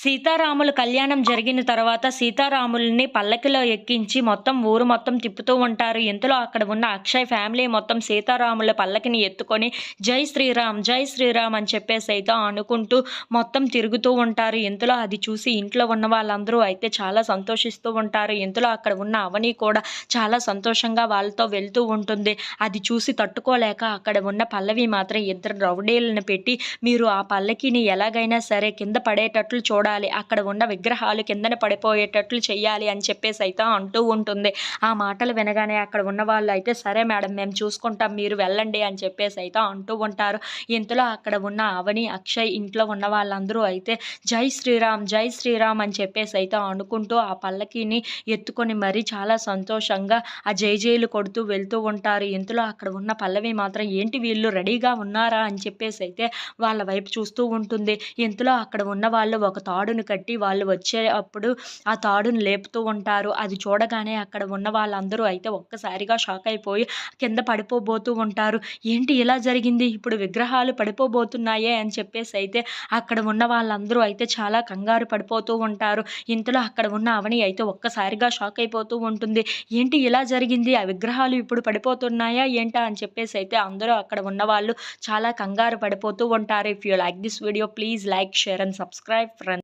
సీతారాముల కళ్యాణం జరిగిన తర్వాత సీతారాముల్ని పల్లకిలో ఎక్కించి మొత్తం ఊరు మొత్తం తిప్పుతూ ఉంటారు. ఇంతలో అక్కడ ఉన్న అక్షయ్ ఫ్యామిలీ మొత్తం సీతారాముల పల్లకిని ఎత్తుకొని జై శ్రీరామ్, జై శ్రీరామ్ అని చెప్పేసైతే అనుకుంటూ మొత్తం తిరుగుతూ ఉంటారు. ఇంతలో అది చూసి ఇంట్లో ఉన్న వాళ్ళందరూ అయితే చాలా సంతోషిస్తూ ఉంటారు. ఇంతలో అక్కడ ఉన్న అవని కూడా చాలా సంతోషంగా వాళ్ళతో వెళ్తూ ఉంటుంది. అది చూసి తట్టుకోలేక అక్కడ ఉన్న పల్లవి మాత్రం ఇద్దరు రౌడీలను పెట్టి మీరు ఆ పల్లకిని ఎలాగైనా సరే కింద పడేటట్లు చూడాలి, అక్కడ ఉన్న విగ్రహాలు కిందన పడిపోయేటట్లు చెయ్యాలి అని చెప్పేసి అయితే అంటూ ఉంటుంది. ఆ మాటలు వినగానే అక్కడ ఉన్న వాళ్ళు అయితే సరే మేడం మేము చూసుకుంటాం, మీరు వెళ్ళండి అని చెప్పేసి అయితే అంటూ ఉంటారు. ఇంతలో అక్కడ ఉన్న అవని, అక్షయ్ ఇంట్లో ఉన్న వాళ్ళందరూ అయితే జై శ్రీరామ్, జై శ్రీరామ్ అని చెప్పేసి అయితే అనుకుంటూ ఆ పల్లకిని ఎత్తుకొని మరీ చాలా సంతోషంగా ఆ జై జైలు కొడుతూ వెళ్తూ ఉంటారు. ఇంతలో అక్కడ ఉన్న పల్లవి మాత్రం ఏంటి వీళ్ళు రెడీగా ఉన్నారా అని చెప్పేసి అయితే వాళ్ళ వైపు చూస్తూ ఉంటుంది. ఇంతలో అక్కడ ఉన్న వాళ్ళు ఒక తాడును కట్టి వాళ్ళు వచ్చేటప్పుడు ఆ తాడును లేపుతూ ఉంటారు. అది చూడగానే అక్కడ ఉన్న వాళ్ళందరూ అయితే ఒక్కసారిగా షాక్ అయిపోయి కింద పడిపోబోతూ ఉంటారు. ఏంటి ఇలా జరిగింది? ఇప్పుడు విగ్రహాలు పడిపోబోతున్నాయే అని చెప్పేసి అయితే అక్కడ ఉన్న వాళ్ళందరూ అయితే చాలా కంగారు పడిపోతూ ఉంటారు. ఇంతలో అక్కడ ఉన్న అవని అయితే ఒక్కసారిగా షాక్ అయిపోతూ ఉంటుంది. ఏంటి ఇలా జరిగింది? ఆ విగ్రహాలు ఇప్పుడు పడిపోతున్నాయా ఏంటా అని చెప్పేసి అయితే అందరూ అక్కడ ఉన్నవాళ్ళు చాలా కంగారు పడిపోతూ ఉంటారు. If you like this video please like, share and subscribe friends.